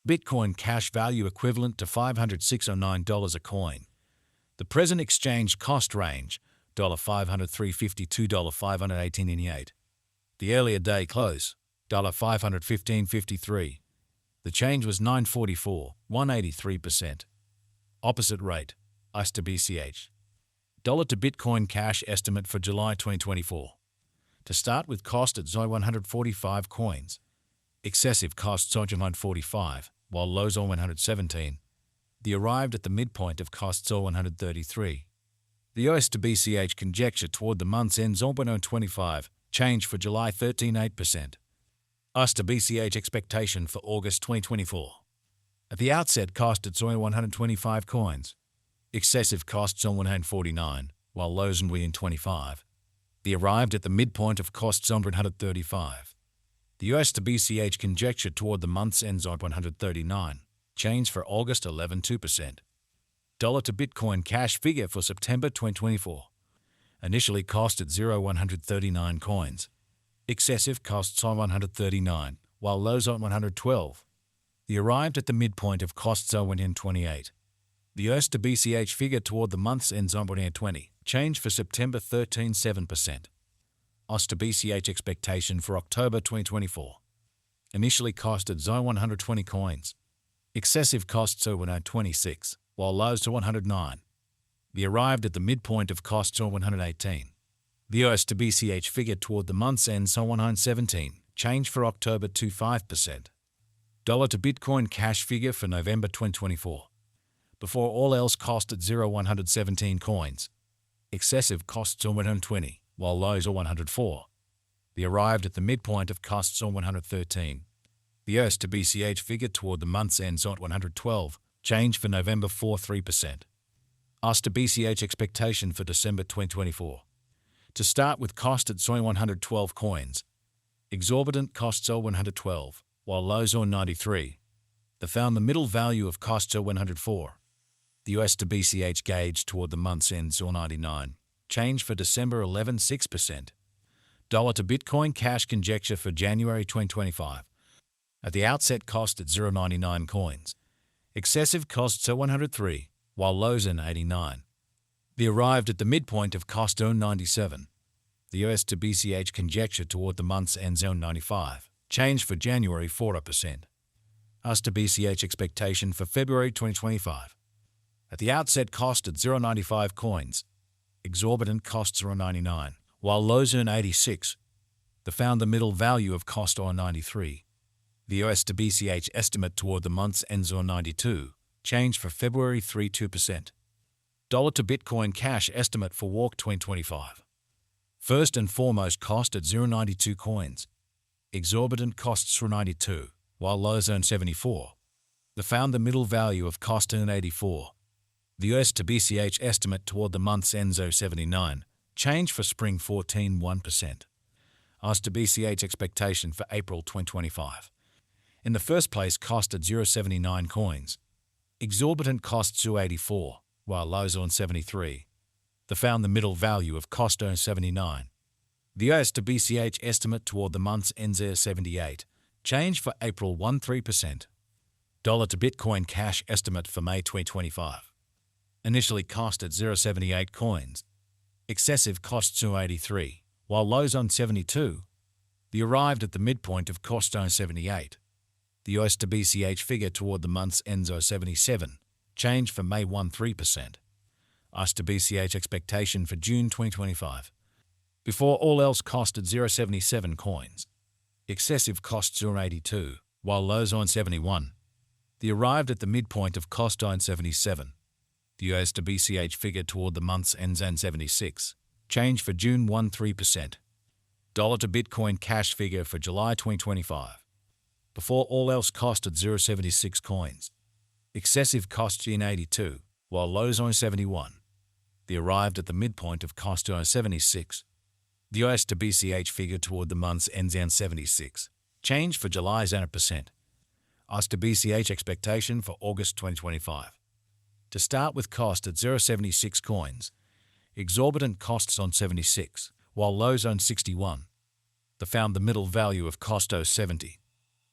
Bitcoin cash value equivalent to $506.09 a coin. The present exchange cost range, $503.50 to $518.88. The earlier day close, $515.53. The change was 944, 183%. Opposite rate, ICE to BCH. Dollar to Bitcoin cash estimate for July 2024. To start with, cost at 145 coins. Excessive costs on 145, while lows on 117. The arrived at the midpoint of costs on 133. The US to BCH conjecture toward the month's end on 125, change for July 13.8%. US to BCH expectation for August 2024. At the outset, cost at 125 coins. Excessive costs on 149, while lows on 125. The arrived at the midpoint of costs on 135. The US to BCH conjecture toward the month's ends on 139, change for August 11.2%. Dollar to Bitcoin cash figure for September 2024. Initially cost at 139 coins. Excessive costs on 139, while lows on 112. The arrived at the midpoint of costs on 128. The US to BCH figure toward the month's ends on 120, change for September 13.7%. US to BCH expectation for October 2024. Initially cost at 120 coins. Excessive costs are 126, while lows to 109. The arrived at the midpoint of costs on 118. The US to BCH figure toward the month's end on 117, change for October to 5%. Dollar to Bitcoin cash figure for November 2024. Before all else cost at 117 coins. Excessive costs on 120, while lows are 104. The arrived at the midpoint of costs on 113. The US to BCH figure toward the month's ends on 112, change for November 4.3%. US to BCH expectation for December 2024. To start with, cost at 112 coins. Exorbitant costs are 112, while lows are 93. The found the middle value of costs are 104. The US to BCH gauge toward the month's ends or 99. Change for December 11.6%. Dollar to Bitcoin cash conjecture for January 2025. At the outset, cost at 0.99 coins. Excessive costs are 103, while lows are 89. The arrived at the midpoint of cost on 97. The US to BCH conjecture toward the month's end zone 95. Change for January 4%. US to BCH expectation for February 2025. At the outset, cost at 0.95 coins. Exorbitant costs are 99, while lows are 86. The found the middle value of cost are 93. The US to BCH estimate toward the month's ends on 92. Change for February 3.2%. Dollar to Bitcoin cash estimate for Walk 2025. First and foremost, cost at 0.92 coins. Exorbitant costs are 92, while lows earn 74. The found the middle value of cost earn 84. The US to BCH estimate toward the month's end 79. Change for spring 14.1%. US to BCH expectation for April 2025. In the first place, cost at 0.79 coins. Exorbitant costs are 84, while lows on 73. The found the middle value of cost on 79. The US to BCH estimate toward the month's ends 78. Change for April 1.3%. Dollar to Bitcoin cash estimate for May 2025. Initially cost at 0.78 coins. Excessive costs are 83, while lows on 72. The arrived at the midpoint of cost on 78. The US to BCH figure toward the month's ends are 77. Change for May 1.3%. US to BCH expectation for June 2025. Before all else, cost at 0.77 coins. Excessive costs are 82, while lows on 71. The arrived at the midpoint of cost on 77. The US to BCH figure toward the month's ends on 76. Change for June 1.3%. Dollar to Bitcoin cash figure for July 2025. Before all else, cost at 0.76 coins. Excessive costs in 82, while lows on 71. The arrived at the midpoint of cost on 76. The US to BCH figure toward the month's ends on 76. Change for July's 100%. US to BCH expectation for August 2025. To start with, cost at 0.76 coins. Exorbitant costs on 76, while lows on 61. The found the middle value of cost 70.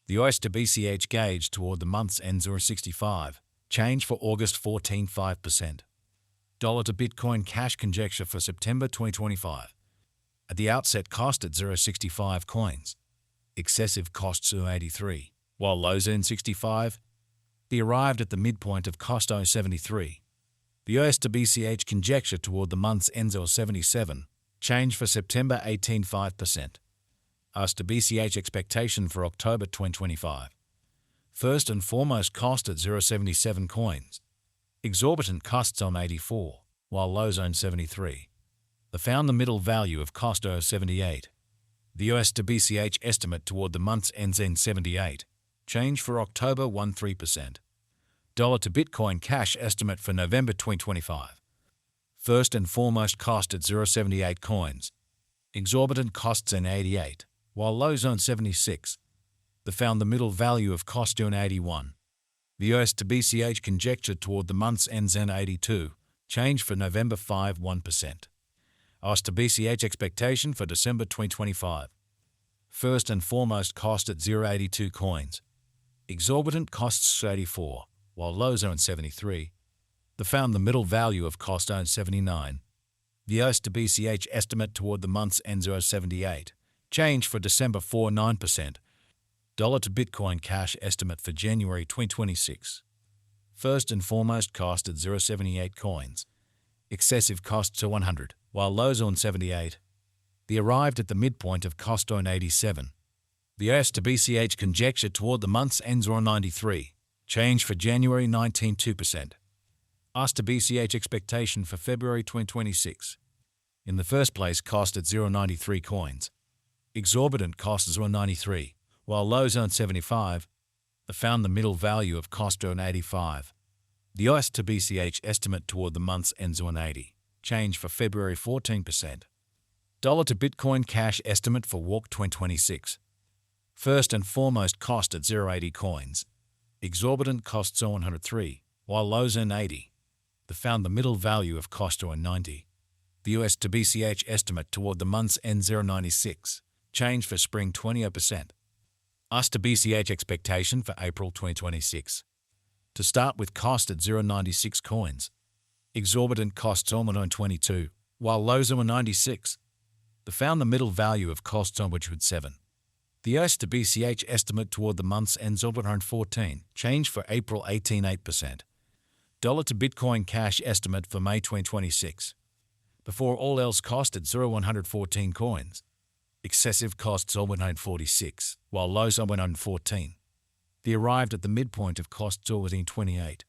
The US to BCH gauge toward the month's end 0.65. Change for August 14.5%. Dollar to Bitcoin cash conjecture for September 2025. At the outset cost at 0.65 coins. Excessive cost 0.83, while lows in 65. The arrived at the midpoint of cost 0.73. The US to BCH conjecture toward the month's end 0.77. Change for September 18.5%. US to BCH expectation for October 2025. First and foremost cost at 0.77 coins. Exorbitant costs on 84, while lows on 73. The found the middle value of cost 0.78. The US to BCH estimate toward the month's ends in 78. Change for October 13%. Dollar to Bitcoin cash estimate for November 2025. First and foremost cost at 0.78 coins. Exorbitant costs in 88, while lows on 76. The found the middle value of cost on 81. The US to BCH conjecture toward the month's ends in 82. Change for November 1%. US to BCH expectation for December 2025. First and foremost cost at 0.82 coins. Exorbitant costs 84, while lows on 73. The found the middle value of cost on 79. The US to BCH estimate toward the month's end 0.78. Change for December 9%. Dollar to Bitcoin cash estimate for January 2026. First and foremost cost at 0.78 coins. Excessive costs are 100, while lows on 78. The arrived at the midpoint of cost on 87. The US to BCH conjecture toward the month's ends on 93. Change for January 19.2%. US to BCH expectation for February 2026. In the first place cost at 0.93 coins. Exorbitant costs on 93, while lows on 75. The found the middle value of cost on 85. The US to BCH estimate toward the month's ends on 80. Change for February 14%. Dollar to Bitcoin cash estimate for WARC 2026. First and foremost cost at 0.80 coins. Exorbitant costs on 103, while lows on 80. The found the middle value of cost on 90. The US to BCH estimate toward the month's end 0.96. Change for spring 20%. US to BCH expectation for April 2026. To start with cost at 0.96 coins. Exorbitant costs on 22, while lows on 96. The found the middle value of costs on which would 7. The US to BCH estimate toward the month's ends of 114. Change for April 18.8%. Dollar to Bitcoin cash estimate for May 2026. Before all else cost at 0.114 coins. Excessive costs on 146, while lows on 114. The arrived at the midpoint of costs on 28.